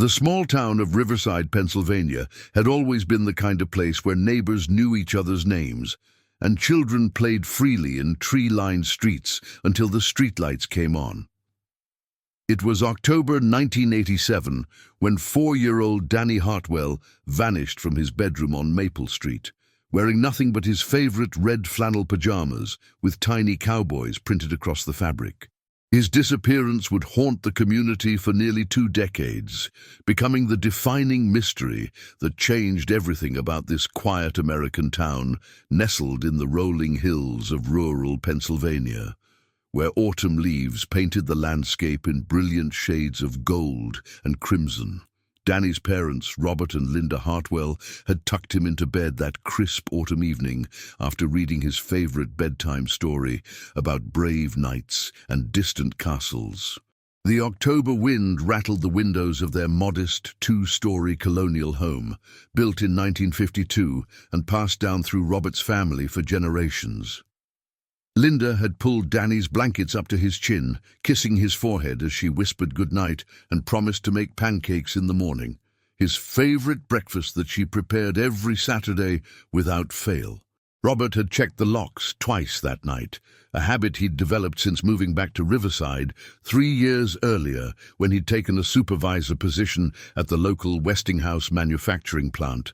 The small town of Riverside, Pennsylvania, had always been the kind of place where neighbors knew each other's names, and children played freely in tree-lined streets until the streetlights came on. It was October 1987 when 4-year-old Danny Hartwell vanished from his bedroom on Maple Street, wearing nothing but his favorite red flannel pajamas with tiny cowboys printed across the fabric. His disappearance would haunt the community for nearly 2 decades, becoming the defining mystery that changed everything about this quiet American town nestled in the rolling hills of rural Pennsylvania, where autumn leaves painted the landscape in brilliant shades of gold and crimson. Danny's parents, Robert and Linda Hartwell, had tucked him into bed that crisp autumn evening after reading his favorite bedtime story about brave knights and distant castles. The October wind rattled the windows of their modest 2-story colonial home, built in 1952 and passed down through Robert's family for generations. Linda had pulled Danny's blankets up to his chin, kissing his forehead as she whispered goodnight and promised to make pancakes in the morning, his favorite breakfast that she prepared every Saturday without fail. Robert had checked the locks twice that night, a habit he'd developed since moving back to Riverside 3 years earlier when he'd taken a supervisor position at the local Westinghouse manufacturing plant,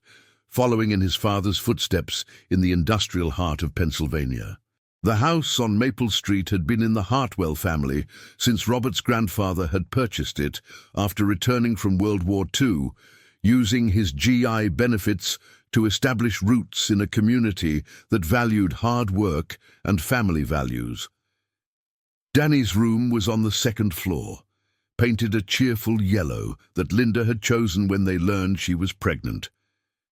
following in his father's footsteps in the industrial heart of Pennsylvania. The house on Maple Street had been in the Hartwell family since Robert's grandfather had purchased it after returning from World War II, using his GI benefits to establish roots in a community that valued hard work and family values. Danny's room was on the 2nd floor, painted a cheerful yellow that Linda had chosen when they learned she was pregnant,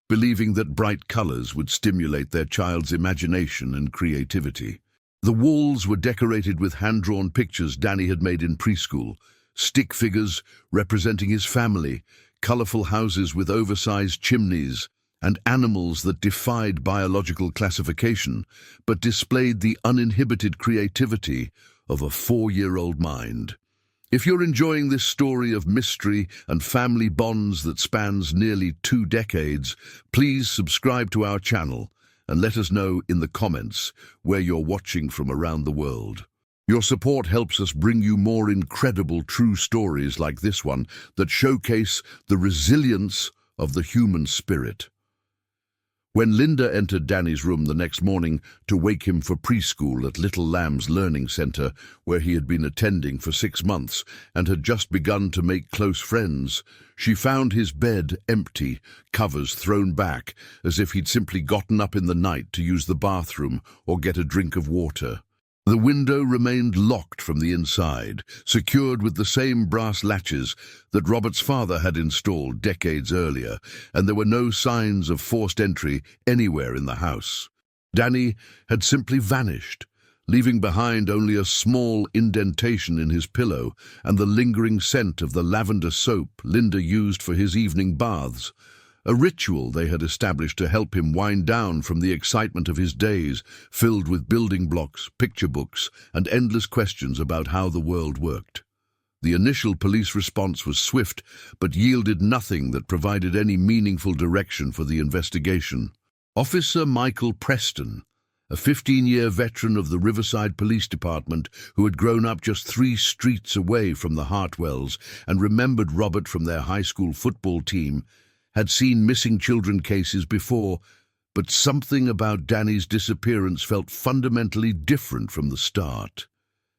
believing that bright colors would stimulate their child's imagination and creativity. The walls were decorated with hand-drawn pictures Danny had made in preschool, stick figures representing his family, colorful houses with oversized chimneys, and animals that defied biological classification but displayed the uninhibited creativity of a 4-year-old mind. If you're enjoying this story of mystery and family bonds that spans nearly 2 decades, please subscribe to our channel and let us know in the comments where you're watching from around the world. Your support helps us bring you more incredible true stories like this one that showcase the resilience of the human spirit. When Linda entered Danny's room the next morning to wake him for preschool at Little Lamb's Learning Center, where he had been attending for 6 months and had just begun to make close friends, she found his bed empty, covers thrown back, as if he'd simply gotten up in the night to use the bathroom or get a drink of water. The window remained locked from the inside, secured with the same brass latches that Robert's father had installed decades earlier, and there were no signs of forced entry anywhere in the house. Danny had simply vanished, leaving behind only a small indentation in his pillow and the lingering scent of the lavender soap Linda used for his evening baths, a ritual they had established to help him wind down from the excitement of his days, filled with building blocks, picture books, and endless questions about how the world worked. The initial police response was swift, but yielded nothing that provided any meaningful direction for the investigation. Officer Michael Preston, a 15-year veteran of the Riverside Police Department who had grown up just 3 streets away from the Hartwells and remembered Robert from their high school football team, had seen missing children cases before, but something about Danny's disappearance felt fundamentally different from the start.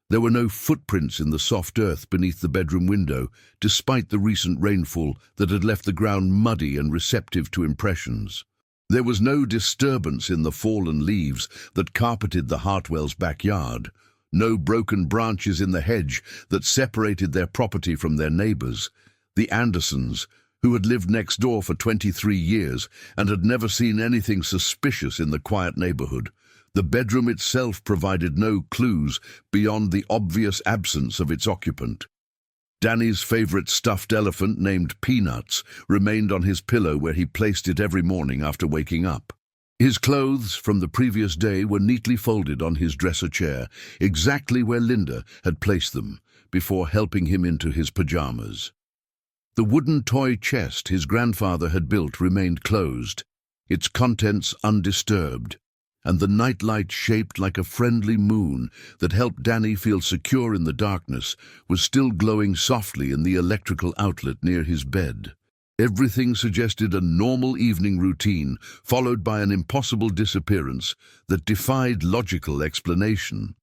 There were no footprints in the soft earth beneath the bedroom window, despite the recent rainfall that had left the ground muddy and receptive to impressions. There was no disturbance in the fallen leaves that carpeted the Hartwells' backyard, no broken branches in the hedge that separated their property from their neighbors, the Andersons, who had lived next door for 23 years and had never seen anything suspicious in the quiet neighborhood. The bedroom itself provided no clues beyond the obvious absence of its occupant. Danny's favorite stuffed elephant, named Peanuts, remained on his pillow where he placed it every morning after waking up. His clothes from the previous day were neatly folded on his dresser chair, exactly where Linda had placed them, before helping him into his pajamas. The wooden toy chest his grandfather had built remained closed, its contents undisturbed, and the nightlight shaped like a friendly moon that helped Danny feel secure in the darkness was still glowing softly in the electrical outlet near his bed. Everything suggested a normal evening routine, followed by an impossible disappearance that defied logical explanation.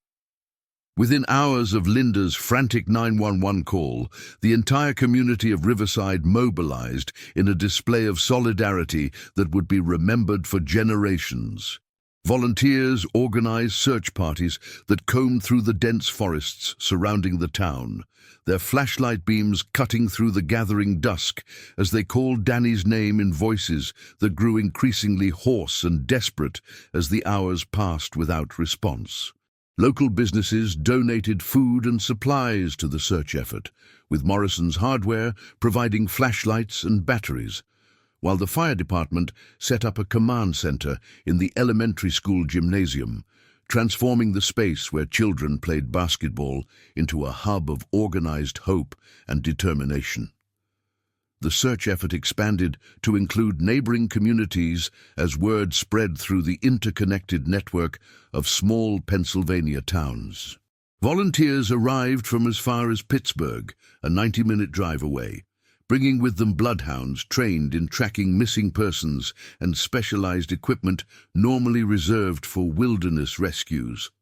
Within hours of Linda's frantic 911 call, the entire community of Riverside mobilized in a display of solidarity that would be remembered for generations. Volunteers organized search parties that combed through the dense forests surrounding the town, their flashlight beams cutting through the gathering dusk as they called Danny's name in voices that grew increasingly hoarse and desperate as the hours passed without response. Local businesses donated food and supplies to the search effort, with Morrison's Hardware providing flashlights and batteries, while the fire department set up a command center in the elementary school gymnasium, transforming the space where children played basketball into a hub of organized hope and determination. The search effort expanded to include neighboring communities as word spread through the interconnected network of small Pennsylvania towns. Volunteers arrived from as far as Pittsburgh, a 90-minute drive away, bringing with them bloodhounds trained in tracking missing persons and specialized equipment normally reserved for wilderness rescues.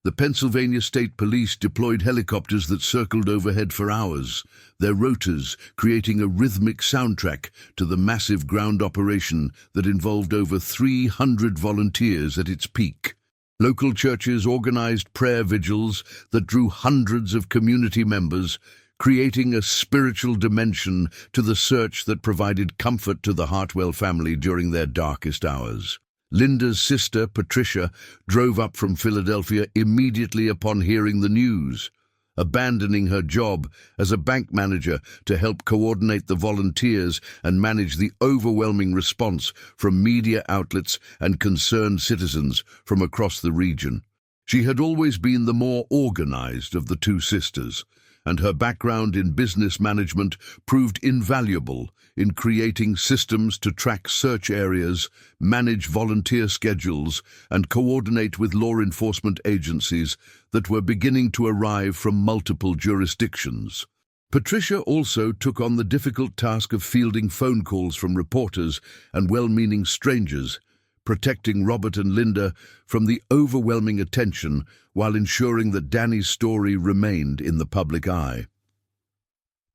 The Pennsylvania State Police deployed helicopters that circled overhead for hours, their rotors creating a rhythmic soundtrack to the massive ground operation that involved over 300 volunteers at its peak. Local churches organized prayer vigils that drew hundreds of community members, creating a spiritual dimension to the search that provided comfort to the Hartwell family during their darkest hours. Linda's sister, Patricia, drove up from Philadelphia immediately upon hearing the news, abandoning her job as a bank manager to help coordinate the volunteers and manage the overwhelming response from media outlets and concerned citizens from across the region. She had always been the more organized of the two sisters, and her background in business management proved invaluable in creating systems to track search areas, manage volunteer schedules, and coordinate with law enforcement agencies that were beginning to arrive from multiple jurisdictions. Patricia also took on the difficult task of fielding phone calls from reporters and well-meaning strangers, protecting Robert and Linda from the overwhelming attention while ensuring that Danny's story remained in the public eye.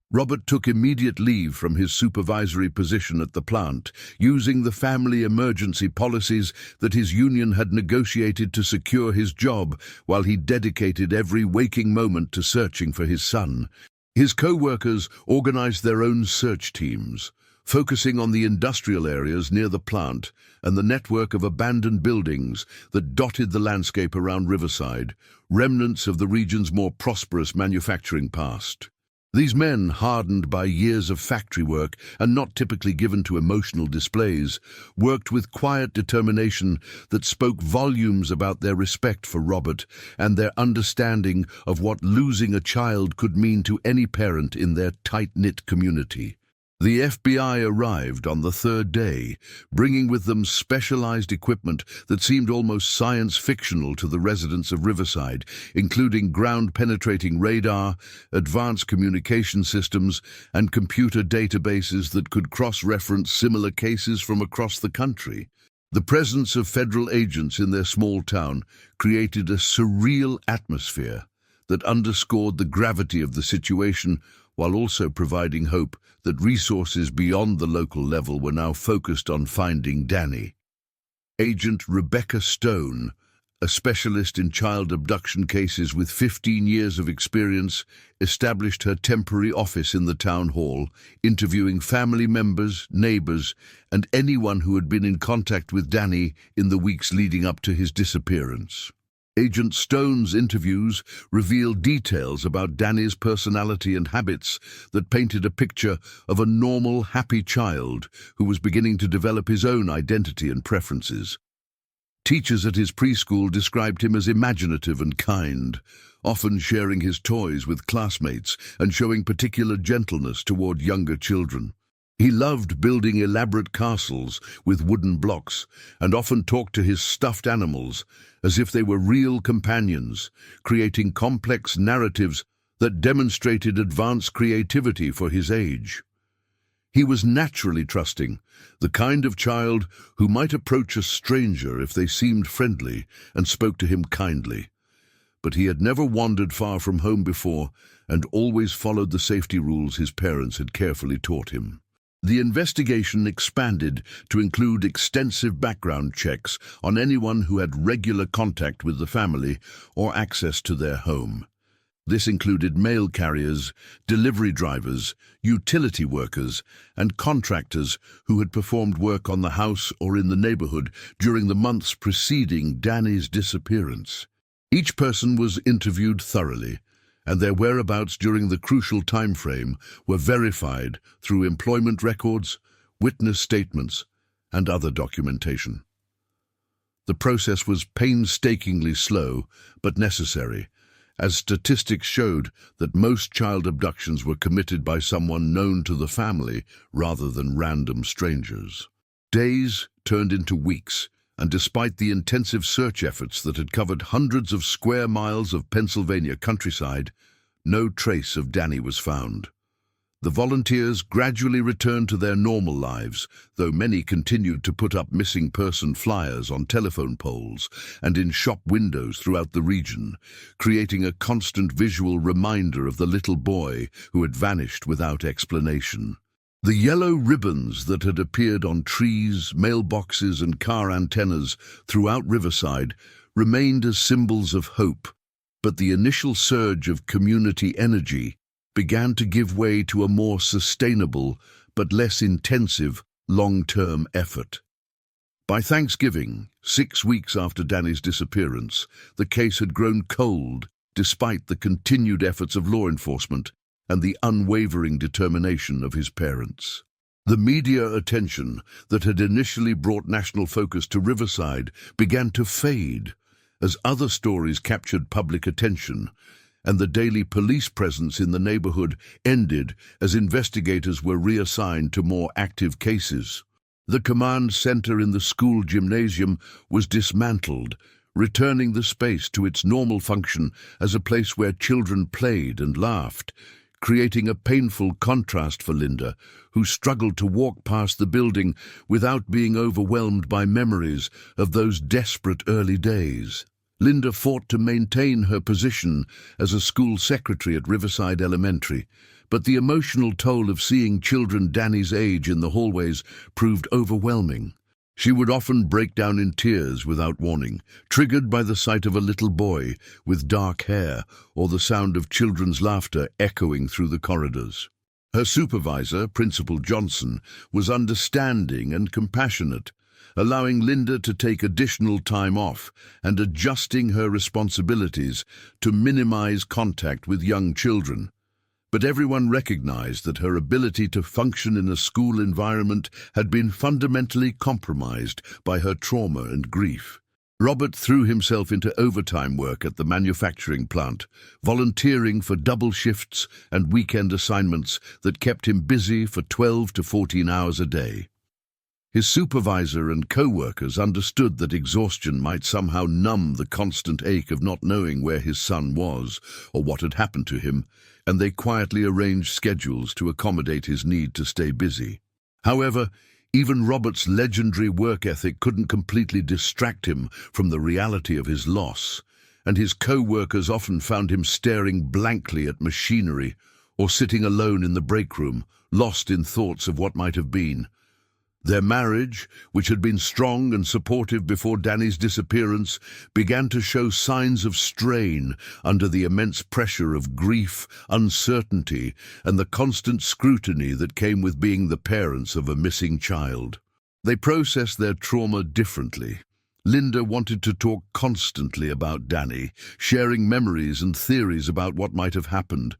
Robert took immediate leave from his supervisory position at the plant, using the family emergency policies that his union had negotiated to secure his job while he dedicated every waking moment to searching for his son. His co-workers organized their own search teams, focusing on the industrial areas near the plant and the network of abandoned buildings that dotted the landscape around Riverside, remnants of the region's more prosperous manufacturing past. These men, hardened by years of factory work and not typically given to emotional displays, worked with quiet determination that spoke volumes about their respect for Robert and their understanding of what losing a child could mean to any parent in their tight-knit community. The FBI arrived on the third day, bringing with them specialized equipment that seemed almost science-fictional to the residents of Riverside, including ground-penetrating radar, advanced communication systems, and computer databases that could cross-reference similar cases from across the country. The presence of federal agents in their small town created a surreal atmosphere that underscored the gravity of the situation while also providing hope that resources beyond the local level were now focused on finding Danny. Agent Rebecca Stone, a specialist in child abduction cases with 15 years of experience, established her temporary office in the town hall, interviewing family members, neighbors, and anyone who had been in contact with Danny in the weeks leading up to his disappearance. Agent Stone's interviews revealed details about Danny's personality and habits that painted a picture of a normal, happy child who was beginning to develop his own identity and preferences. Teachers at his preschool described him as imaginative and kind, often sharing his toys with classmates and showing particular gentleness toward younger children. He loved building elaborate castles with wooden blocks and often talked to his stuffed animals as if they were real companions, creating complex narratives that demonstrated advanced creativity for his age. He was naturally trusting, the kind of child who might approach a stranger if they seemed friendly and spoke to him kindly. But he had never wandered far from home before and always followed the safety rules his parents had carefully taught him. The investigation expanded to include extensive background checks on anyone who had regular contact with the family or access to their home. This included mail carriers, delivery drivers, utility workers, and contractors who had performed work on the house or in the neighborhood during the months preceding Danny's disappearance. Each person was interviewed thoroughly, and their whereabouts during the crucial time frame were verified through employment records, witness statements, and other documentation. The process was painstakingly slow but necessary, as statistics showed that most child abductions were committed by someone known to the family rather than random strangers. Days turned into weeks, and despite the intensive search efforts that had covered hundreds of square miles of Pennsylvania countryside, no trace of Danny was found. The volunteers gradually returned to their normal lives, though many continued to put up missing person flyers on telephone poles and in shop windows throughout the region, creating a constant visual reminder of the little boy who had vanished without explanation. The yellow ribbons that had appeared on trees, mailboxes, and car antennas throughout Riverside remained as symbols of hope, but the initial surge of community energy began to give way to a more sustainable but less intensive long-term effort. By Thanksgiving, 6 weeks after Danny's disappearance, the case had grown cold despite the continued efforts of law enforcement and the unwavering determination of his parents. The media attention that had initially brought national focus to Riverside began to fade as other stories captured public attention, and the daily police presence in the neighborhood ended as investigators were reassigned to more active cases. The command center in the school gymnasium was dismantled, returning the space to its normal function as a place where children played and laughed, creating a painful contrast for Linda, who struggled to walk past the building without being overwhelmed by memories of those desperate early days. Linda fought to maintain her position as a school secretary at Riverside Elementary, but the emotional toll of seeing children Danny's age in the hallways proved overwhelming. She would often break down in tears without warning, triggered by the sight of a little boy with dark hair or the sound of children's laughter echoing through the corridors. Her supervisor, Principal Johnson, was understanding and compassionate, allowing Linda to take additional time off and adjusting her responsibilities to minimize contact with young children. But everyone recognized that her ability to function in a school environment had been fundamentally compromised by her trauma and grief. Robert threw himself into overtime work at the manufacturing plant, volunteering for double shifts and weekend assignments that kept him busy for 12 to 14 hours a day. His supervisor and co-workers understood that exhaustion might somehow numb the constant ache of not knowing where his son was or what had happened to him, and they quietly arranged schedules to accommodate his need to stay busy. However, even Robert's legendary work ethic couldn't completely distract him from the reality of his loss, and his co-workers often found him staring blankly at machinery or sitting alone in the break room, lost in thoughts of what might have been. Their marriage, which had been strong and supportive before Danny's disappearance, began to show signs of strain under the immense pressure of grief, uncertainty, and the constant scrutiny that came with being the parents of a missing child. They processed their trauma differently. Linda wanted to talk constantly about Danny, sharing memories and theories about what might have happened,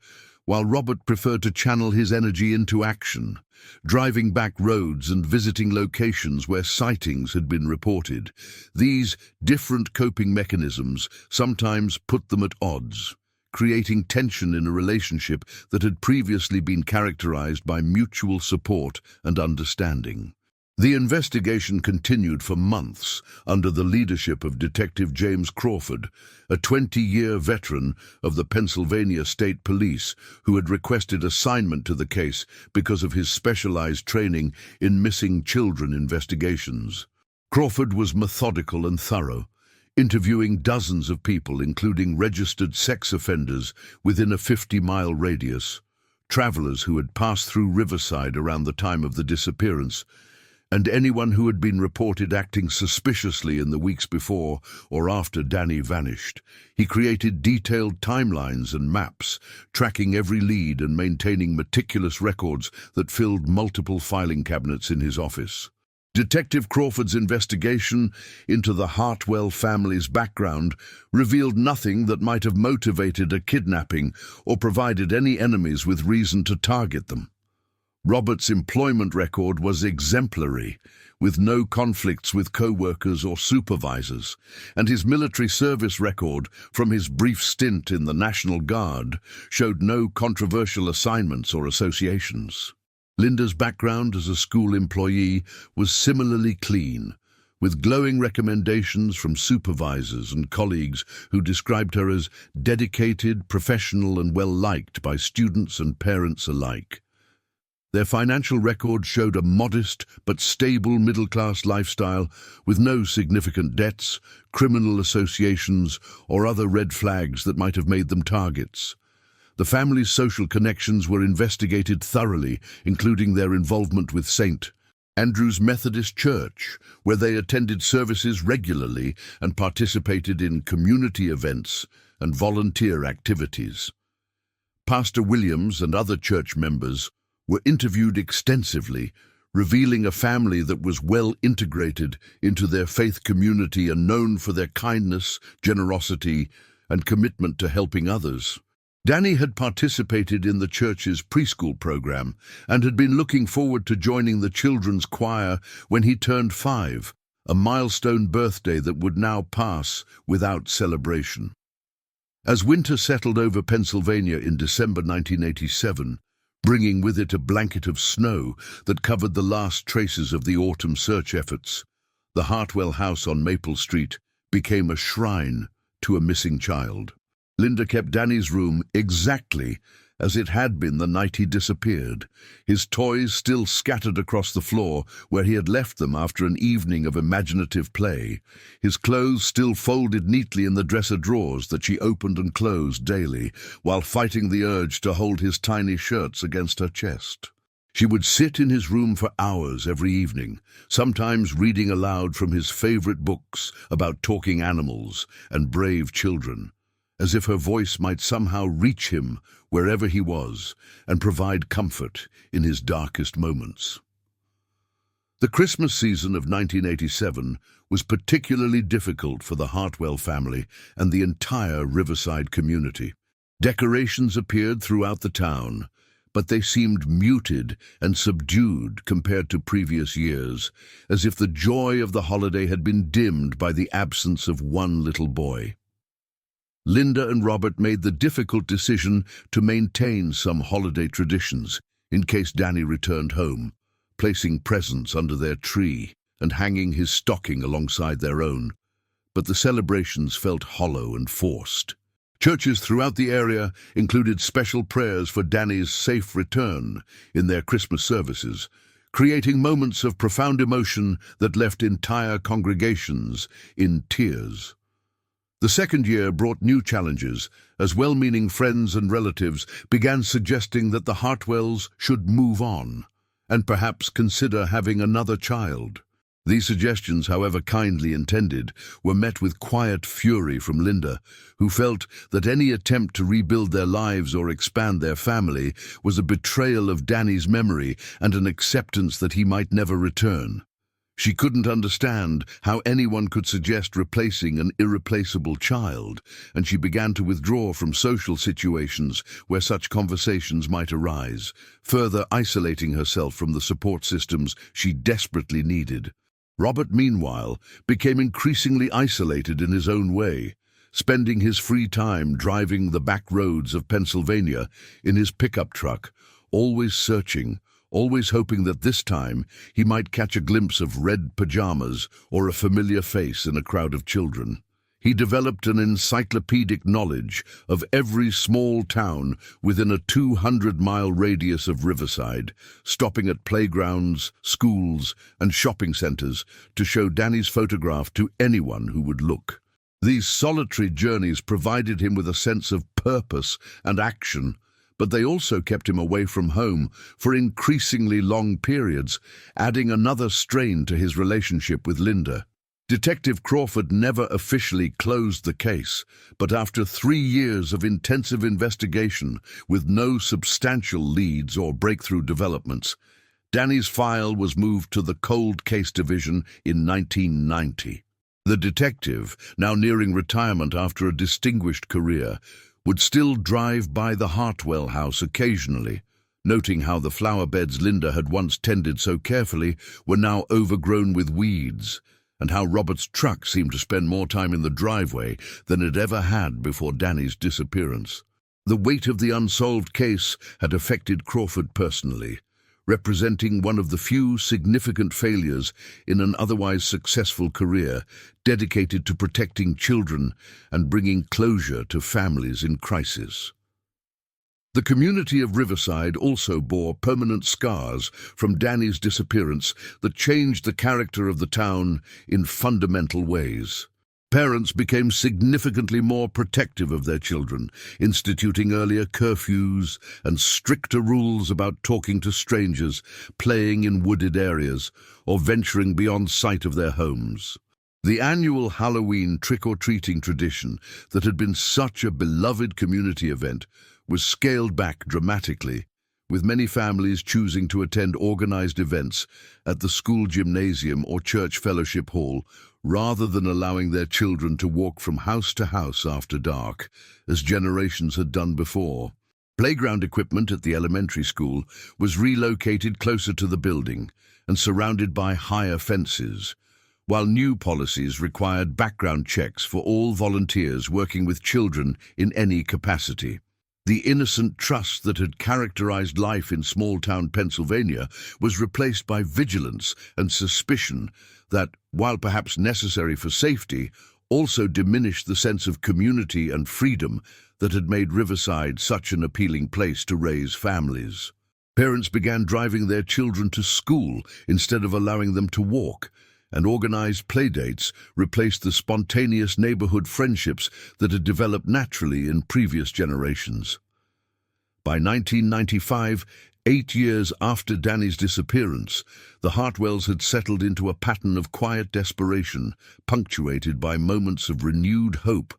while Robert preferred to channel his energy into action, driving back roads and visiting locations where sightings had been reported. These different coping mechanisms sometimes put them at odds, creating tension in a relationship that had previously been characterized by mutual support and understanding. The investigation continued for months under the leadership of Detective James Crawford, a 20-year veteran of the Pennsylvania State Police who had requested assignment to the case because of his specialized training in missing children investigations. Crawford was methodical and thorough, interviewing dozens of people, including registered sex offenders within a 50-mile radius, travelers who had passed through Riverside around the time of the disappearance, and anyone who had been reported acting suspiciously in the weeks before or after Danny vanished. He created detailed timelines and maps, tracking every lead and maintaining meticulous records that filled multiple filing cabinets in his office. Detective Crawford's investigation into the Hartwell family's background revealed nothing that might have motivated a kidnapping or provided any enemies with reason to target them. Robert's employment record was exemplary, with no conflicts with co-workers or supervisors, and his military service record from his brief stint in the National Guard showed no controversial assignments or associations. Linda's background as a school employee was similarly clean, with glowing recommendations from supervisors and colleagues who described her as dedicated, professional, and well-liked by students and parents alike. Their financial record showed a modest but stable middle-class lifestyle with no significant debts, criminal associations, or other red flags that might have made them targets. The family's social connections were investigated thoroughly, including their involvement with St. Andrew's Methodist Church, where they attended services regularly and participated in community events and volunteer activities. Pastor Williams and other church members were interviewed extensively, revealing a family that was well integrated into their faith community and known for their kindness, generosity, and commitment to helping others. Danny had participated in the church's preschool program and had been looking forward to joining the children's choir when he turned 5, a milestone birthday that would now pass without celebration. As winter settled over Pennsylvania in December 1987, bringing with it a blanket of snow that covered the last traces of the autumn search efforts, the Hartwell house on Maple Street became a shrine to a missing child. Linda kept Danny's room exactly as it had been the night he disappeared, his toys still scattered across the floor where he had left them after an evening of imaginative play, his clothes still folded neatly in the dresser drawers that she opened and closed daily, while fighting the urge to hold his tiny shirts against her chest. She would sit in his room for hours every evening, sometimes reading aloud from his favorite books about talking animals and brave children, as if her voice might somehow reach him wherever he was and provide comfort in his darkest moments. The Christmas season of 1987 was particularly difficult for the Hartwell family and the entire Riverside community. Decorations appeared throughout the town, but they seemed muted and subdued compared to previous years, as if the joy of the holiday had been dimmed by the absence of one little boy. Linda and Robert made the difficult decision to maintain some holiday traditions in case Danny returned home, placing presents under their tree and hanging his stocking alongside their own. But the celebrations felt hollow and forced. Churches throughout the area included special prayers for Danny's safe return in their Christmas services, creating moments of profound emotion that left entire congregations in tears. The second year brought new challenges, as well-meaning friends and relatives began suggesting that the Hartwells should move on, and perhaps consider having another child. These suggestions, however kindly intended, were met with quiet fury from Linda, who felt that any attempt to rebuild their lives or expand their family was a betrayal of Danny's memory and an acceptance that he might never return. She couldn't understand how anyone could suggest replacing an irreplaceable child, and she began to withdraw from social situations where such conversations might arise, further isolating herself from the support systems she desperately needed. Robert, meanwhile, became increasingly isolated in his own way, spending his free time driving the back roads of Pennsylvania in his pickup truck, always searching, always hoping that this time he might catch a glimpse of red pajamas or a familiar face in a crowd of children. He developed an encyclopedic knowledge of every small town within a 200-mile radius of Riverside, stopping at playgrounds, schools, and shopping centers to show Danny's photograph to anyone who would look. These solitary journeys provided him with a sense of purpose and action, but they also kept him away from home for increasingly long periods, adding another strain to his relationship with Linda. Detective Crawford never officially closed the case, but after 3 years of intensive investigation with no substantial leads or breakthrough developments, Danny's file was moved to the Cold Case Division in 1990. The detective, now nearing retirement after a distinguished career, would still drive by the Hartwell house occasionally, noting how the flower beds Linda had once tended so carefully were now overgrown with weeds, and how Robert's truck seemed to spend more time in the driveway than it ever had before Danny's disappearance. The weight of the unsolved case had affected Crawford personally, representing one of the few significant failures in an otherwise successful career dedicated to protecting children and bringing closure to families in crisis. The community of Riverside also bore permanent scars from Danny's disappearance that changed the character of the town in fundamental ways. Parents became significantly more protective of their children, instituting earlier curfews and stricter rules about talking to strangers, playing in wooded areas, or venturing beyond sight of their homes. The annual Halloween trick-or-treating tradition that had been such a beloved community event was scaled back dramatically, with many families choosing to attend organized events at the school gymnasium or church fellowship hall rather than allowing their children to walk from house to house after dark, as generations had done before. Playground equipment at the elementary school was relocated closer to the building and surrounded by higher fences, while new policies required background checks for all volunteers working with children in any capacity. The innocent trust that had characterized life in small-town Pennsylvania was replaced by vigilance and suspicion that, while perhaps necessary for safety, also diminished the sense of community and freedom that had made Riverside such an appealing place to raise families. Parents began driving their children to school instead of allowing them to walk, and organized playdates replaced the spontaneous neighborhood friendships that had developed naturally in previous generations. By 1995, 8 years after Danny's disappearance, the Hartwells had settled into a pattern of quiet desperation, punctuated by moments of renewed hope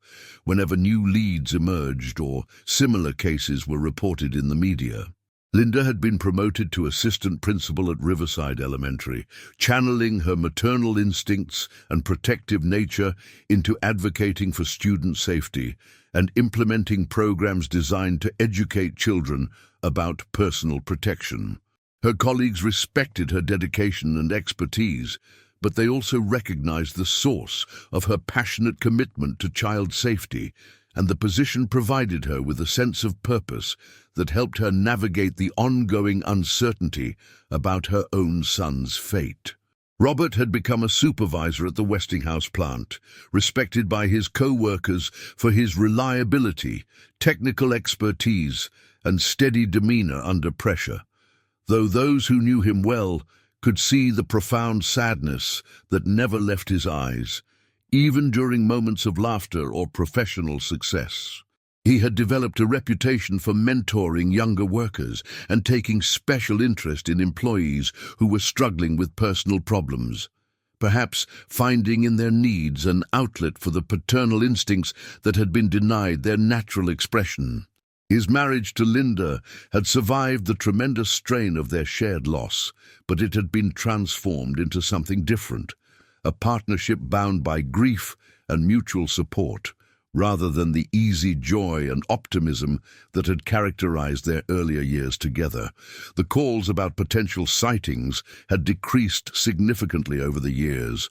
whenever new leads emerged or similar cases were reported in the media. Linda had been promoted to assistant principal at Riverside Elementary, channeling her maternal instincts and protective nature into advocating for student safety and implementing programs designed to educate children about personal protection. Her colleagues respected her dedication and expertise, but they also recognized the source of her passionate commitment to child safety, and the position provided her with a sense of purpose that helped her navigate the ongoing uncertainty about her own son's fate. Robert had become a supervisor at the Westinghouse plant, respected by his co-workers for his reliability, technical expertise, and steady demeanor under pressure, though those who knew him well could see the profound sadness that never left his eyes, even during moments of laughter or professional success. He had developed a reputation for mentoring younger workers and taking special interest in employees who were struggling with personal problems, perhaps finding in their needs an outlet for the paternal instincts that had been denied their natural expression. His marriage to Linda had survived the tremendous strain of their shared loss, but it had been transformed into something different, a partnership bound by grief and mutual support, rather than the easy joy and optimism that had characterized their earlier years together. The calls about potential sightings had decreased significantly over the years,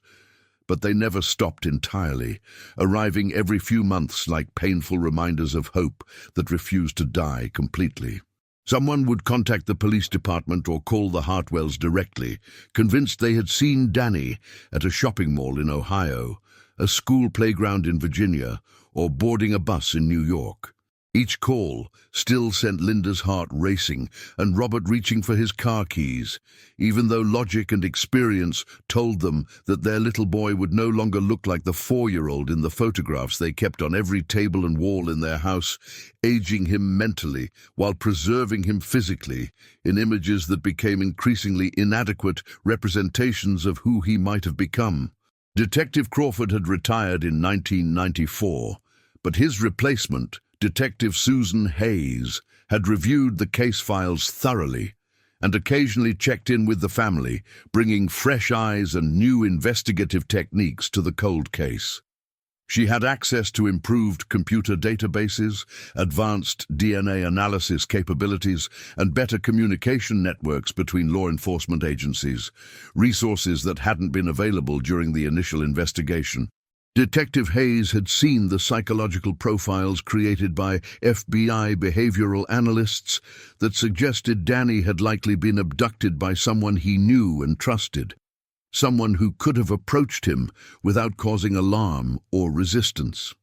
but they never stopped entirely, arriving every few months like painful reminders of hope that refused to die completely. Someone would contact the police department or call the Hartwells directly, convinced they had seen Danny at a shopping mall in Ohio, a school playground in Virginia, or boarding a bus in New York. Each call still sent Linda's heart racing and Robert reaching for his car keys, even though logic and experience told them that their little boy would no longer look like the 4-year-old in the photographs they kept on every table and wall in their house, aging him mentally while preserving him physically in images that became increasingly inadequate representations of who he might have become. Detective Crawford had retired in 1994, but his replacement, Detective Susan Hayes, had reviewed the case files thoroughly and occasionally checked in with the family, bringing fresh eyes and new investigative techniques to the cold case. She had access to improved computer databases, advanced DNA analysis capabilities, and better communication networks between law enforcement agencies, resources that hadn't been available during the initial investigation. Detective Hayes had seen the psychological profiles created by FBI behavioral analysts that suggested Danny had likely been abducted by someone he knew and trusted, someone who could have approached him without causing alarm or resistance.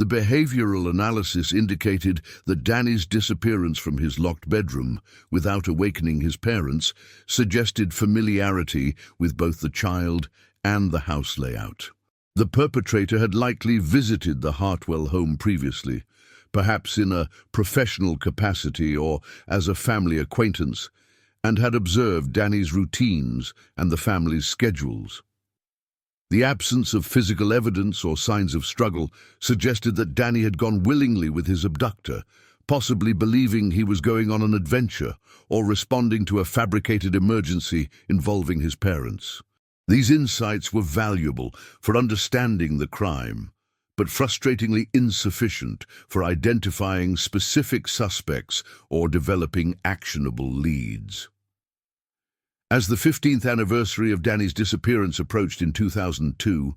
The behavioral analysis indicated that Danny's disappearance from his locked bedroom without awakening his parents suggested familiarity with both the child and the house layout. The perpetrator had likely visited the Hartwell home previously, perhaps in a professional capacity or as a family acquaintance, and had observed Danny's routines and the family's schedules. The absence of physical evidence or signs of struggle suggested that Danny had gone willingly with his abductor, possibly believing he was going on an adventure or responding to a fabricated emergency involving his parents. These insights were valuable for understanding the crime, but frustratingly insufficient for identifying specific suspects or developing actionable leads. As the 15th anniversary of Danny's disappearance approached in 2002,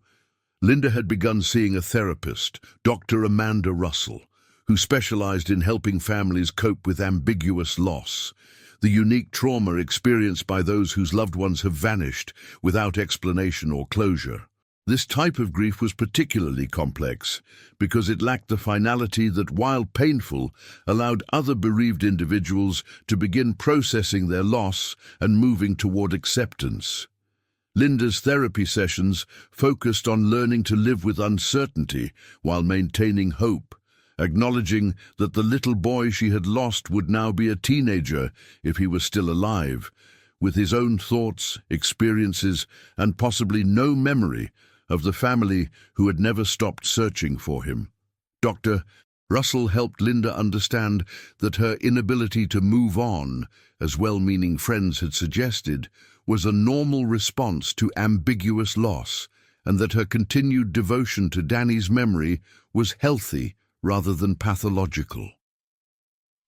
Linda had begun seeing a therapist, Dr. Amanda Russell, who specialized in helping families cope with ambiguous loss, the unique trauma experienced by those whose loved ones have vanished without explanation or closure. This type of grief was particularly complex because it lacked the finality that, while painful, allowed other bereaved individuals to begin processing their loss and moving toward acceptance. Linda's therapy sessions focused on learning to live with uncertainty while maintaining hope, acknowledging that the little boy she had lost would now be a teenager if he was still alive, with his own thoughts, experiences, and possibly no memory of the family who had never stopped searching for him. Dr. Russell helped Linda understand that her inability to move on, as well-meaning friends had suggested, was a normal response to ambiguous loss, and that her continued devotion to Danny's memory was healthy rather than pathological.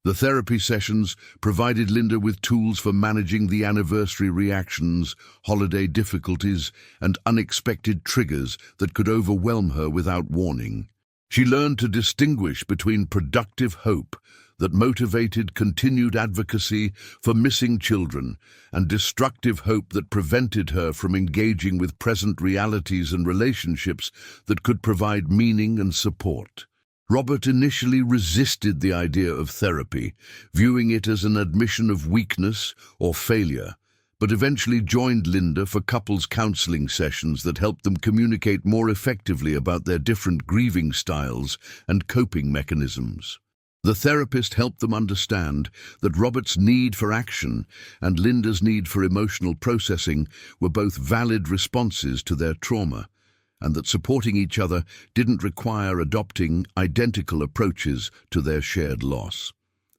The therapy sessions provided Linda with tools for managing the anniversary reactions, holiday difficulties, and unexpected triggers that could overwhelm her without warning. She learned to distinguish between productive hope that motivated continued advocacy for missing children and destructive hope that prevented her from engaging with present realities and relationships that could provide meaning and support. Robert initially resisted the idea of therapy, viewing it as an admission of weakness or failure, but eventually joined Linda for couples counseling sessions that helped them communicate more effectively about their different grieving styles and coping mechanisms. The therapist helped them understand that Robert's need for action and Linda's need for emotional processing were both valid responses to their trauma, and that supporting each other didn't require adopting identical approaches to their shared loss.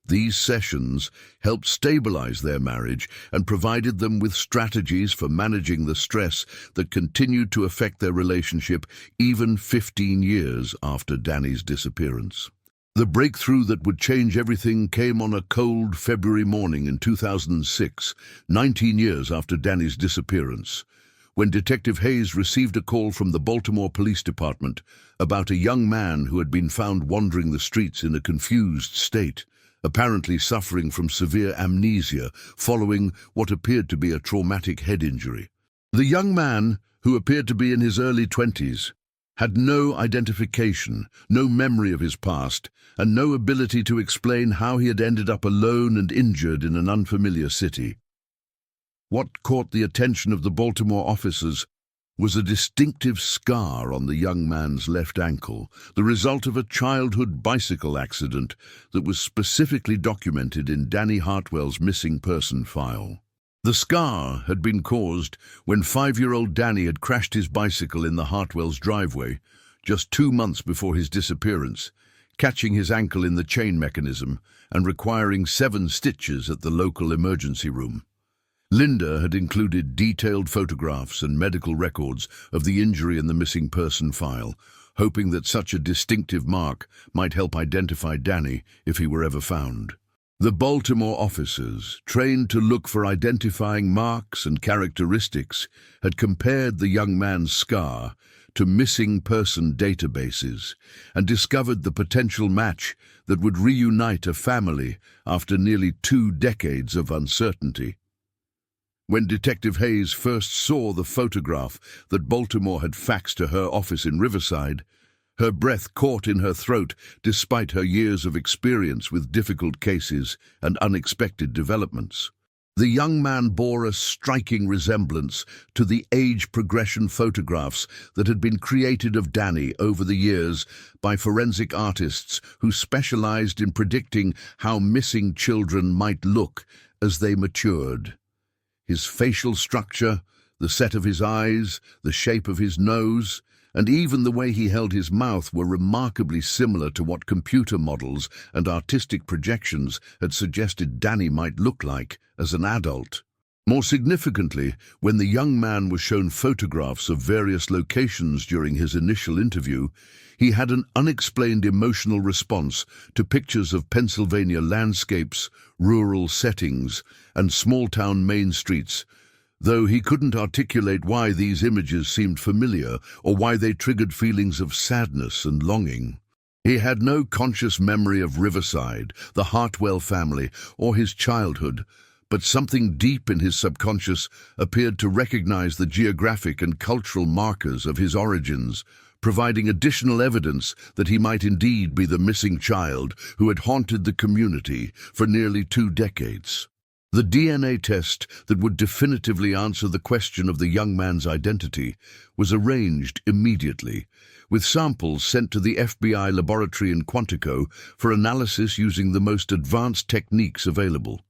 These sessions helped stabilize their marriage and provided them with strategies for managing the stress that continued to affect their relationship even 15 years after Danny's disappearance. The breakthrough that would change everything came on a cold February morning in 2006, 19 years after Danny's disappearance, when Detective Hayes received a call from the Baltimore Police Department about a young man who had been found wandering the streets in a confused state, apparently suffering from severe amnesia following what appeared to be a traumatic head injury. The young man, who appeared to be in his early 20s, had no identification, no memory of his past, and no ability to explain how he had ended up alone and injured in an unfamiliar city. What caught the attention of the Baltimore officers was a distinctive scar on the young man's left ankle, the result of a childhood bicycle accident that was specifically documented in Danny Hartwell's missing person file. The scar had been caused when 5-year-old Danny had crashed his bicycle in the Hartwell's driveway just 2 months before his disappearance, catching his ankle in the chain mechanism and requiring 7 stitches at the local emergency room. Linda had included detailed photographs and medical records of the injury in the missing person file, hoping that such a distinctive mark might help identify Danny if he were ever found. The Baltimore officers, trained to look for identifying marks and characteristics, had compared the young man's scar to missing person databases and discovered the potential match that would reunite a family after nearly 2 decades of uncertainty. When Detective Hayes first saw the photograph that Baltimore had faxed to her office in Riverside, her breath caught in her throat despite her years of experience with difficult cases and unexpected developments. The young man bore a striking resemblance to the age progression photographs that had been created of Danny over the years by forensic artists who specialized in predicting how missing children might look as they matured. His facial structure, the set of his eyes, the shape of his nose, and even the way he held his mouth were remarkably similar to what computer models and artistic projections had suggested Danny might look like as an adult. More significantly, when the young man was shown photographs of various locations during his initial interview, he had an unexplained emotional response to pictures of Pennsylvania landscapes, rural settings, and small-town main streets, though he couldn't articulate why these images seemed familiar or why they triggered feelings of sadness and longing. He had no conscious memory of Riverside, the Hartwell family, or his childhood, but something deep in his subconscious appeared to recognize the geographic and cultural markers of his origins, providing additional evidence that he might indeed be the missing child who had haunted the community for nearly 2 decades. The DNA test that would definitively answer the question of the young man's identity was arranged immediately, with samples sent to the FBI laboratory in Quantico for analysis using the most advanced techniques available.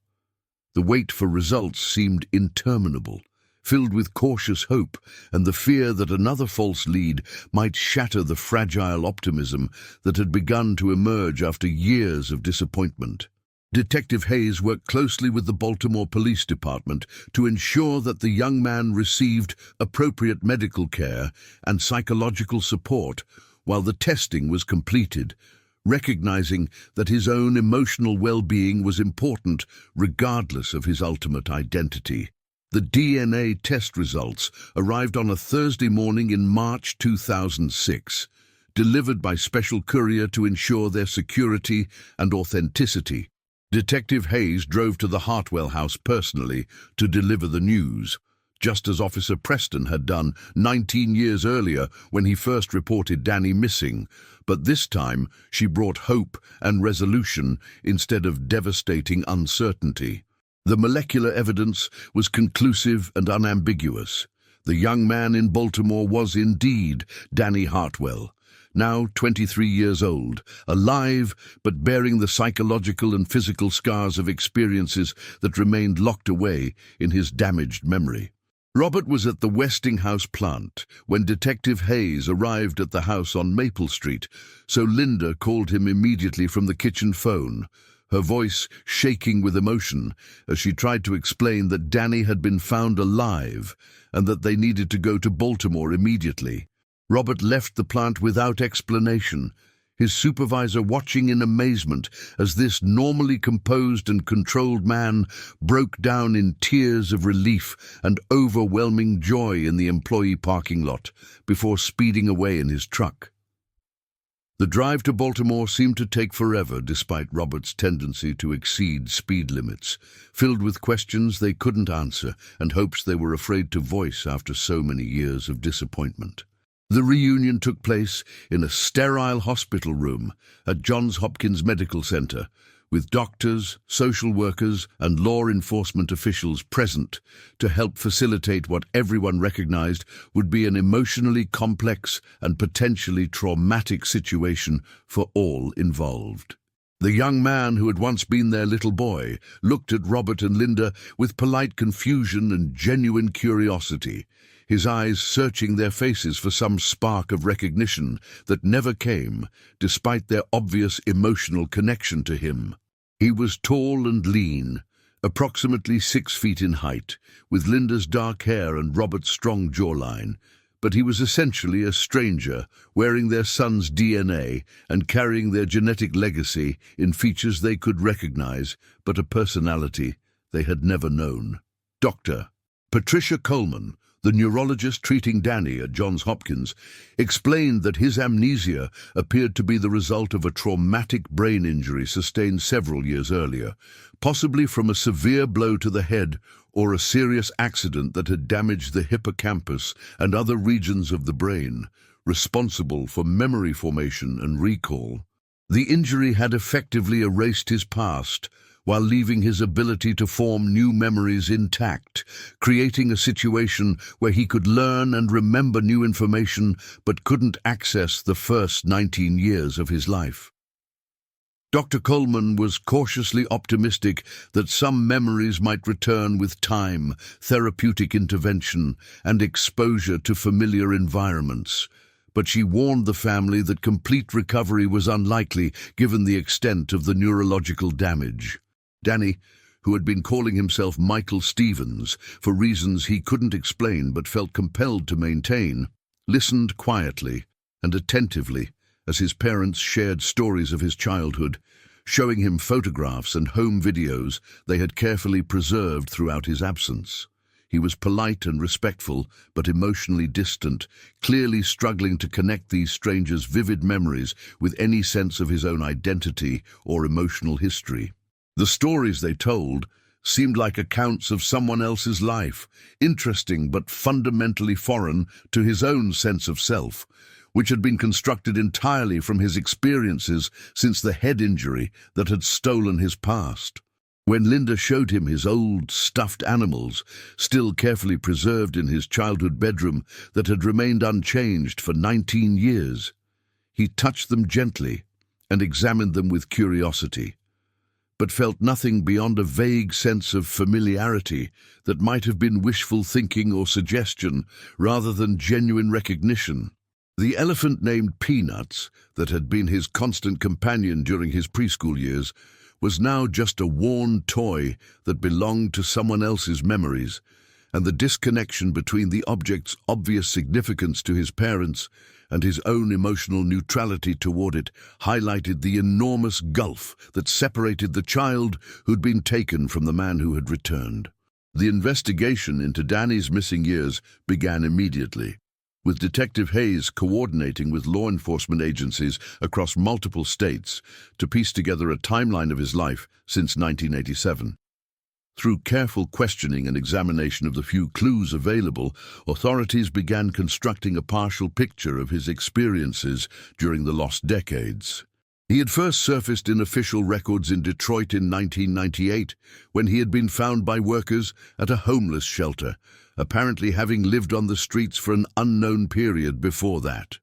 The wait for results seemed interminable, filled with cautious hope and the fear that another false lead might shatter the fragile optimism that had begun to emerge after years of disappointment. Detective Hayes worked closely with the Baltimore Police Department to ensure that the young man received appropriate medical care and psychological support while the testing was completed, recognizing that his own emotional well-being was important regardless of his ultimate identity. The DNA test results arrived on a Thursday morning in March 2006, delivered by special courier to ensure their security and authenticity. Detective Hayes drove to the Hartwell house personally to deliver the news, just as Officer Preston had done 19 years earlier when he first reported Danny missing, but this time she brought hope and resolution instead of devastating uncertainty. The molecular evidence was conclusive and unambiguous. The young man in Baltimore was indeed Danny Hartwell, now 23 years old, alive but bearing the psychological and physical scars of experiences that remained locked away in his damaged memory. Robert was at the Westinghouse plant when Detective Hayes arrived at the house on Maple Street, so Linda called him immediately from the kitchen phone, her voice shaking with emotion as she tried to explain that Danny had been found alive and that they needed to go to Baltimore immediately. Robert left the plant without explanation, his supervisor watching in amazement as this normally composed and controlled man broke down in tears of relief and overwhelming joy in the employee parking lot before speeding away in his truck. The drive to Baltimore seemed to take forever despite Robert's tendency to exceed speed limits, filled with questions they couldn't answer and hopes they were afraid to voice after so many years of disappointment. The reunion took place in a sterile hospital room at Johns Hopkins Medical Center, with doctors, social workers, and law enforcement officials present to help facilitate what everyone recognized would be an emotionally complex and potentially traumatic situation for all involved. The young man who had once been their little boy looked at Robert and Linda with polite confusion and genuine curiosity, his eyes searching their faces for some spark of recognition that never came, despite their obvious emotional connection to him. He was tall and lean, approximately 6 feet in height, with Linda's dark hair and Robert's strong jawline, but he was essentially a stranger, wearing their son's DNA and carrying their genetic legacy in features they could recognize, but a personality they had never known. Dr. Patricia Coleman, the neurologist treating Danny at Johns Hopkins, explained that his amnesia appeared to be the result of a traumatic brain injury sustained several years earlier, possibly from a severe blow to the head or a serious accident that had damaged the hippocampus and other regions of the brain, responsible for memory formation and recall. The injury had effectively erased his past, while leaving his ability to form new memories intact, creating a situation where he could learn and remember new information but couldn't access the first 19 years of his life. Dr. Coleman was cautiously optimistic that some memories might return with time, therapeutic intervention, and exposure to familiar environments, but she warned the family that complete recovery was unlikely given the extent of the neurological damage. Danny, who had been calling himself Michael Stevens for reasons he couldn't explain but felt compelled to maintain, listened quietly and attentively as his parents shared stories of his childhood, showing him photographs and home videos they had carefully preserved throughout his absence. He was polite and respectful, but emotionally distant, clearly struggling to connect these strangers' vivid memories with any sense of his own identity or emotional history. The stories they told seemed like accounts of someone else's life, interesting but fundamentally foreign to his own sense of self, which had been constructed entirely from his experiences since the head injury that had stolen his past. When Linda showed him his old stuffed animals, still carefully preserved in his childhood bedroom that had remained unchanged for 19 years, he touched them gently and examined them with curiosity, but felt nothing beyond a vague sense of familiarity that might have been wishful thinking or suggestion rather than genuine recognition. The elephant named Peanuts, that had been his constant companion during his preschool years, was now just a worn toy that belonged to someone else's memories, and the disconnection between the object's obvious significance to his parents and his own emotional neutrality toward it highlighted the enormous gulf that separated the child who'd been taken from the man who had returned. The investigation into Danny's missing years began immediately, with Detective Hayes coordinating with law enforcement agencies across multiple states to piece together a timeline of his life since 1987. Through careful questioning and examination of the few clues available, authorities began constructing a partial picture of his experiences during the lost decades. He had first surfaced in official records in Detroit in 1998, when he had been found by workers at a homeless shelter, apparently having lived on the streets for an unknown period before that.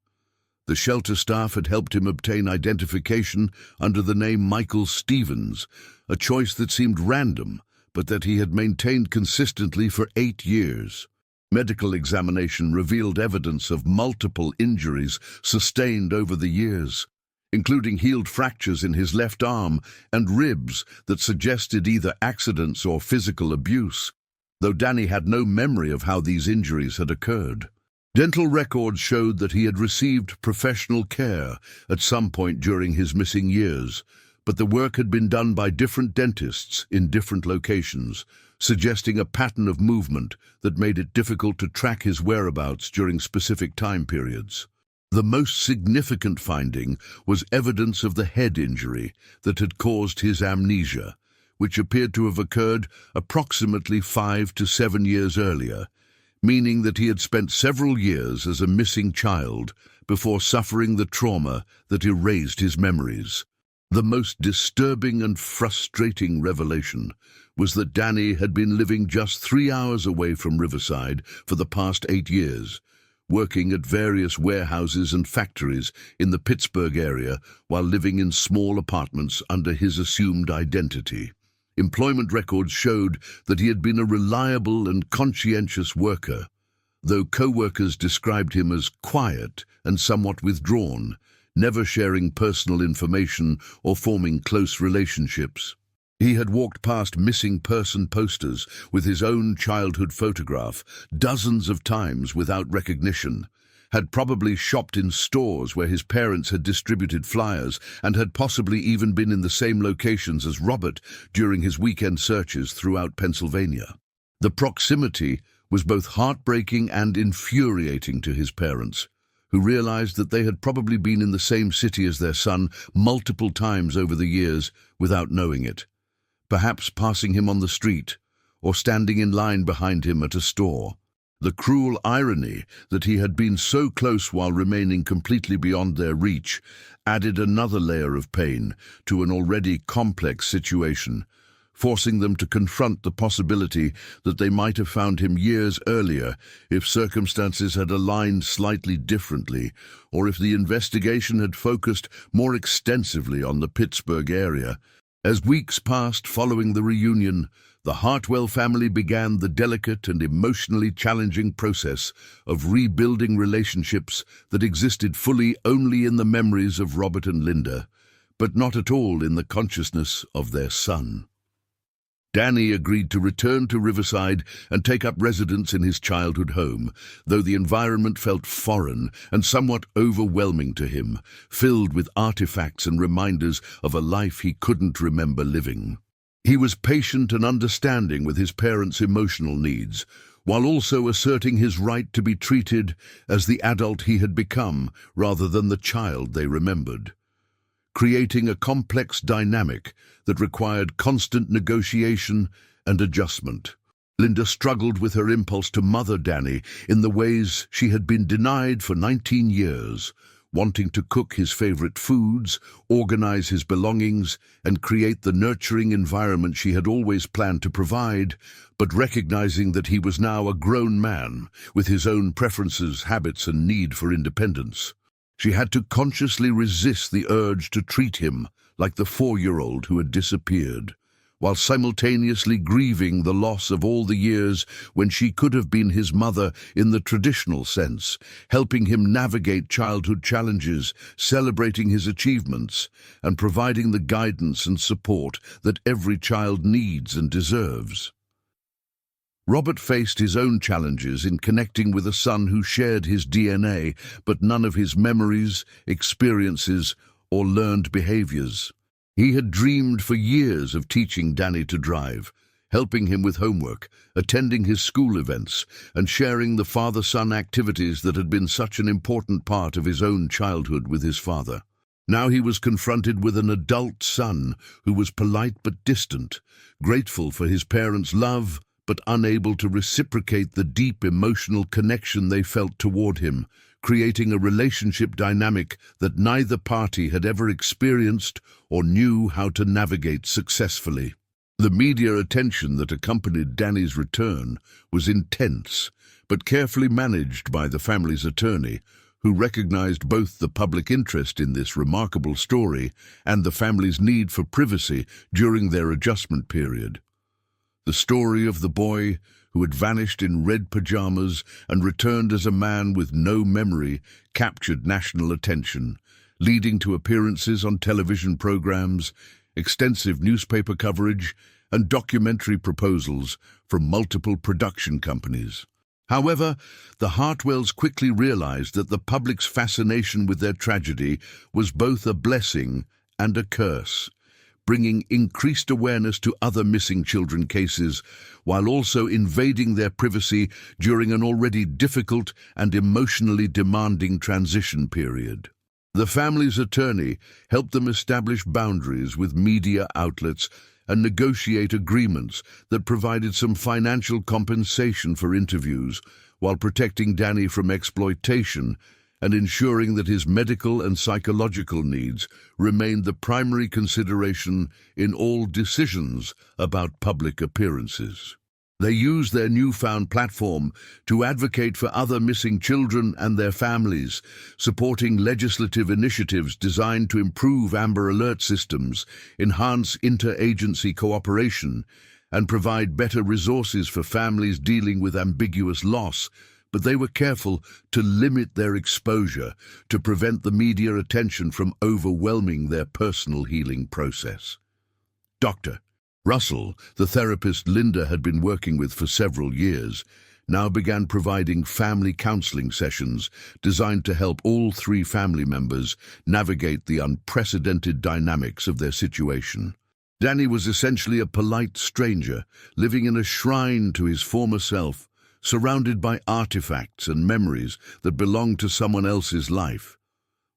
The shelter staff had helped him obtain identification under the name Michael Stevens, a choice that seemed random, but that he had maintained consistently for 8 years. Medical examination revealed evidence of multiple injuries sustained over the years, including healed fractures in his left arm and ribs that suggested either accidents or physical abuse, though Danny had no memory of how these injuries had occurred. Dental records showed that he had received professional care at some point during his missing years, but the work had been done by different dentists in different locations, suggesting a pattern of movement that made it difficult to track his whereabouts during specific time periods. The most significant finding was evidence of the head injury that had caused his amnesia, which appeared to have occurred approximately 5 to 7 years earlier, meaning that he had spent several years as a missing child before suffering the trauma that erased his memories. The most disturbing and frustrating revelation was that Danny had been living just 3 hours away from Riverside for the past 8 years, working at various warehouses and factories in the Pittsburgh area while living in small apartments under his assumed identity. Employment records showed that he had been a reliable and conscientious worker, though co-workers described him as quiet and somewhat withdrawn, never sharing personal information or forming close relationships. He had walked past missing person posters with his own childhood photograph dozens of times without recognition, had probably shopped in stores where his parents had distributed flyers, and had possibly even been in the same locations as Robert during his weekend searches throughout Pennsylvania. The proximity was both heartbreaking and infuriating to his parents, who realized that they had probably been in the same city as their son multiple times over the years without knowing it, perhaps passing him on the street or standing in line behind him at a store. The cruel irony that he had been so close while remaining completely beyond their reach added another layer of pain to an already complex situation, forcing them to confront the possibility that they might have found him years earlier if circumstances had aligned slightly differently, or if the investigation had focused more extensively on the Pittsburgh area. As weeks passed following the reunion, the Hartwell family began the delicate and emotionally challenging process of rebuilding relationships that existed fully only in the memories of Robert and Linda, but not at all in the consciousness of their son. Danny agreed to return to Riverside and take up residence in his childhood home, though the environment felt foreign and somewhat overwhelming to him, filled with artifacts and reminders of a life he couldn't remember living. He was patient and understanding with his parents' emotional needs, while also asserting his right to be treated as the adult he had become rather than the child they remembered, creating a complex dynamic that required constant negotiation and adjustment. Linda struggled with her impulse to mother Danny in the ways she had been denied for 19 years, wanting to cook his favorite foods, organize his belongings, and create the nurturing environment she had always planned to provide, but recognizing that he was now a grown man with his own preferences, habits, and need for independence. She had to consciously resist the urge to treat him like the 4-year-old who had disappeared, while simultaneously grieving the loss of all the years when she could have been his mother in the traditional sense, helping him navigate childhood challenges, celebrating his achievements, and providing the guidance and support that every child needs and deserves. Robert faced his own challenges in connecting with a son who shared his DNA, but none of his memories, experiences, or learned behaviors. He had dreamed for years of teaching Danny to drive, helping him with homework, attending his school events, and sharing the father-son activities that had been such an important part of his own childhood with his father. Now he was confronted with an adult son who was polite but distant, grateful for his parents' love, but unable to reciprocate the deep emotional connection they felt toward him, creating a relationship dynamic that neither party had ever experienced or knew how to navigate successfully. The media attention that accompanied Danny's return was intense, but carefully managed by the family's attorney, who recognized both the public interest in this remarkable story and the family's need for privacy during their adjustment period. The story of the boy who had vanished in red pajamas and returned as a man with no memory captured national attention, leading to appearances on television programs, extensive newspaper coverage, and documentary proposals from multiple production companies. However, the Hartwells quickly realized that the public's fascination with their tragedy was both a blessing and a curse, bringing increased awareness to other missing children cases, while also invading their privacy during an already difficult and emotionally demanding transition period. The family's attorney helped them establish boundaries with media outlets and negotiate agreements that provided some financial compensation for interviews, while protecting Danny from exploitation and ensuring that his medical and psychological needs remained the primary consideration in all decisions about public appearances. They used their newfound platform to advocate for other missing children and their families, supporting legislative initiatives designed to improve Amber Alert systems, enhance interagency cooperation, and provide better resources for families dealing with ambiguous loss. But they were careful to limit their exposure to prevent the media attention from overwhelming their personal healing process. Dr. Russell, the therapist Linda had been working with for several years, now began providing family counseling sessions designed to help all three family members navigate the unprecedented dynamics of their situation. Danny was essentially a polite stranger, living in a shrine to his former self, surrounded by artifacts and memories that belonged to someone else's life,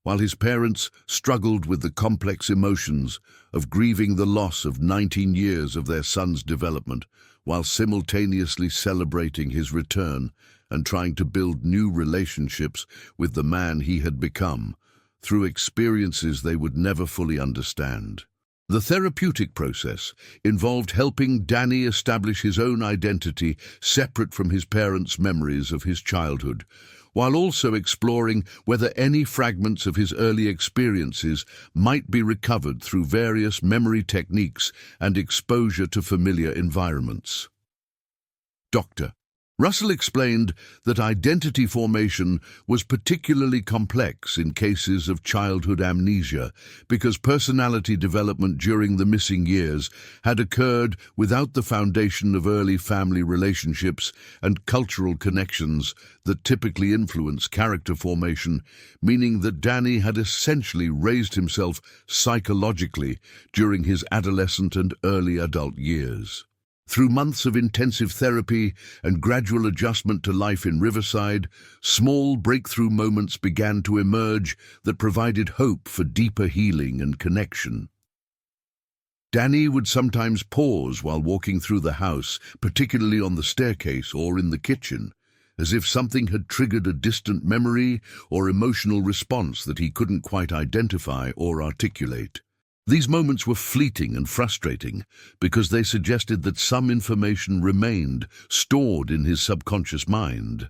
while his parents struggled with the complex emotions of grieving the loss of 19 years of their son's development, while simultaneously celebrating his return and trying to build new relationships with the man he had become, through experiences they would never fully understand. The therapeutic process involved helping Danny establish his own identity separate from his parents' memories of his childhood, while also exploring whether any fragments of his early experiences might be recovered through various memory techniques and exposure to familiar environments. Dr. Russell explained that identity formation was particularly complex in cases of childhood amnesia because personality development during the missing years had occurred without the foundation of early family relationships and cultural connections that typically influence character formation, meaning that Danny had essentially raised himself psychologically during his adolescent and early adult years. Through months of intensive therapy and gradual adjustment to life in Riverside, small breakthrough moments began to emerge that provided hope for deeper healing and connection. Danny would sometimes pause while walking through the house, particularly on the staircase or in the kitchen, as if something had triggered a distant memory or emotional response that he couldn't quite identify or articulate. These moments were fleeting and frustrating because they suggested that some information remained stored in his subconscious mind,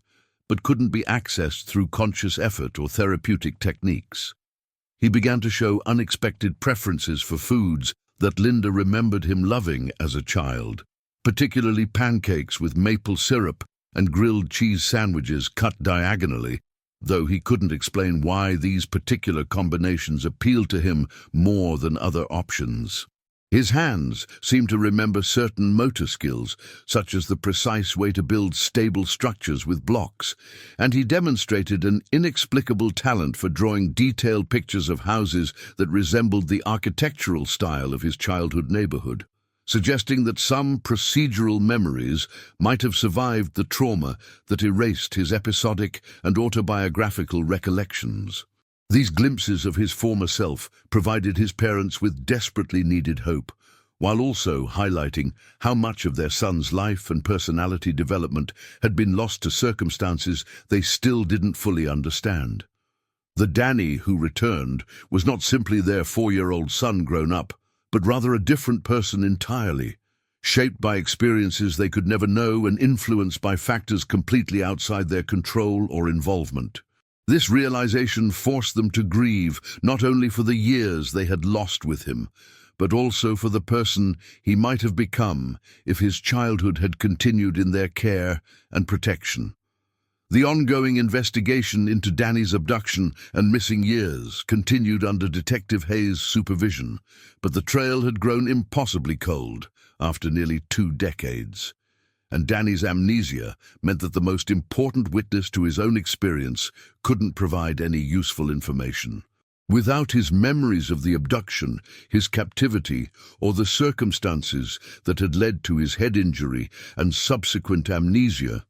but couldn't be accessed through conscious effort or therapeutic techniques. He began to show unexpected preferences for foods that Linda remembered him loving as a child, particularly pancakes with maple syrup and grilled cheese sandwiches cut diagonally, though he couldn't explain why these particular combinations appealed to him more than other options. His hands seemed to remember certain motor skills, such as the precise way to build stable structures with blocks, and he demonstrated an inexplicable talent for drawing detailed pictures of houses that resembled the architectural style of his childhood neighborhood, suggesting that some procedural memories might have survived the trauma that erased his episodic and autobiographical recollections. These glimpses of his former self provided his parents with desperately needed hope, while also highlighting how much of their son's life and personality development had been lost to circumstances they still didn't fully understand. The Danny who returned was not simply their 4-year-old son grown up, but rather a different person entirely, shaped by experiences they could never know and influenced by factors completely outside their control or involvement. This realization forced them to grieve not only for the years they had lost with him, but also for the person he might have become if his childhood had continued in their care and protection. The ongoing investigation into Danny's abduction and missing years continued under Detective Hayes' supervision, but the trail had grown impossibly cold after nearly 2 decades. And Danny's amnesia meant that the most important witness to his own experience couldn't provide any useful information. Without his memories of the abduction, his captivity, or the circumstances that had led to his head injury and subsequent amnesia,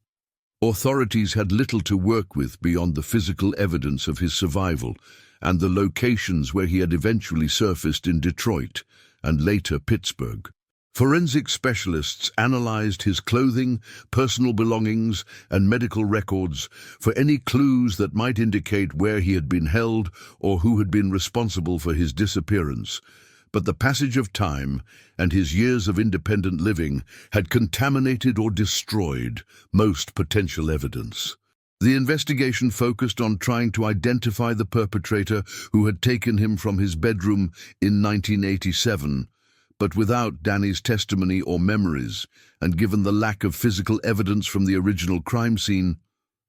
authorities had little to work with beyond the physical evidence of his survival and the locations where he had eventually surfaced in Detroit and later Pittsburgh. Forensic specialists analyzed his clothing, personal belongings, and medical records for any clues that might indicate where he had been held or who had been responsible for his disappearance. But the passage of time and his years of independent living had contaminated or destroyed most potential evidence. The investigation focused on trying to identify the perpetrator who had taken him from his bedroom in 1987, but without Danny's testimony or memories, and given the lack of physical evidence from the original crime scene,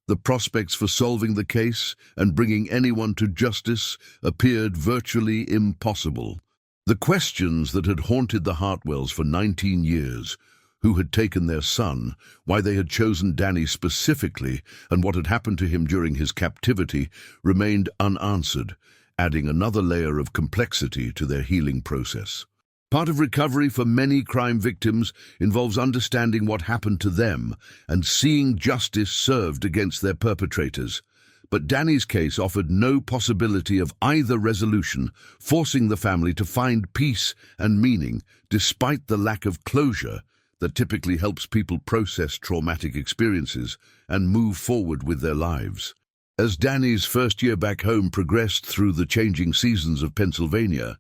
the prospects for solving the case and bringing anyone to justice appeared virtually impossible. The questions that had haunted the Hartwells for 19 years, who had taken their son, why they had chosen Danny specifically, and what had happened to him during his captivity, remained unanswered, adding another layer of complexity to their healing process. Part of recovery for many crime victims involves understanding what happened to them and seeing justice served against their perpetrators. But Danny's case offered no possibility of either resolution, forcing the family to find peace and meaning despite the lack of closure that typically helps people process traumatic experiences and move forward with their lives. As Danny's first year back home progressed through the changing seasons of Pennsylvania,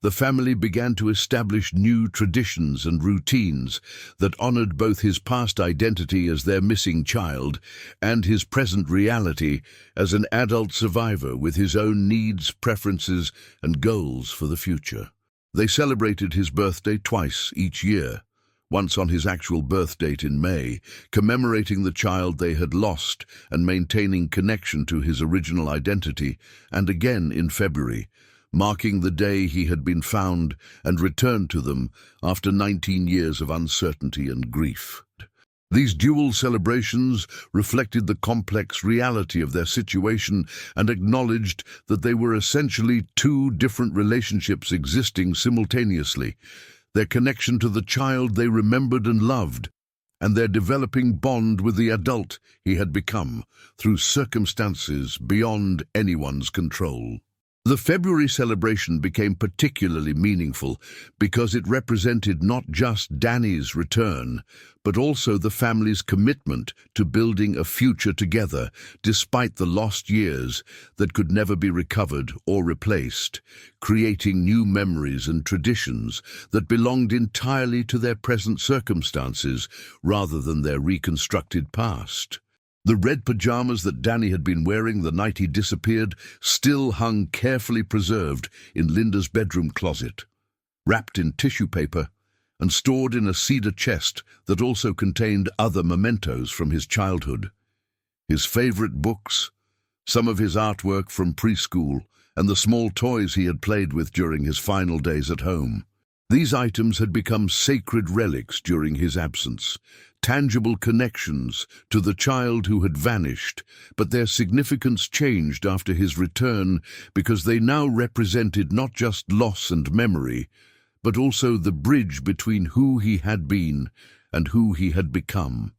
the family began to establish new traditions and routines that honored both his past identity as their missing child and his present reality as an adult survivor with his own needs, preferences, and goals for the future. They celebrated his birthday twice each year, once on his actual birth date in May, commemorating the child they had lost and maintaining connection to his original identity, and again in February, marking the day he had been found and returned to them after 19 years of uncertainty and grief. These dual celebrations reflected the complex reality of their situation and acknowledged that they were essentially 2 different relationships existing simultaneously, their connection to the child they remembered and loved, and their developing bond with the adult he had become through circumstances beyond anyone's control. The February celebration became particularly meaningful because it represented not just Danny's return, but also the family's commitment to building a future together despite the lost years that could never be recovered or replaced, creating new memories and traditions that belonged entirely to their present circumstances rather than their reconstructed past. The red pajamas that Danny had been wearing the night he disappeared still hung carefully preserved in Linda's bedroom closet, wrapped in tissue paper and stored in a cedar chest that also contained other mementos from his childhood. His favorite books, some of his artwork from preschool, and the small toys he had played with during his final days at home. These items had become sacred relics during his absence, tangible connections to the child who had vanished, but their significance changed after his return because they now represented not just loss and memory, but also the bridge between who he had been and who he had become.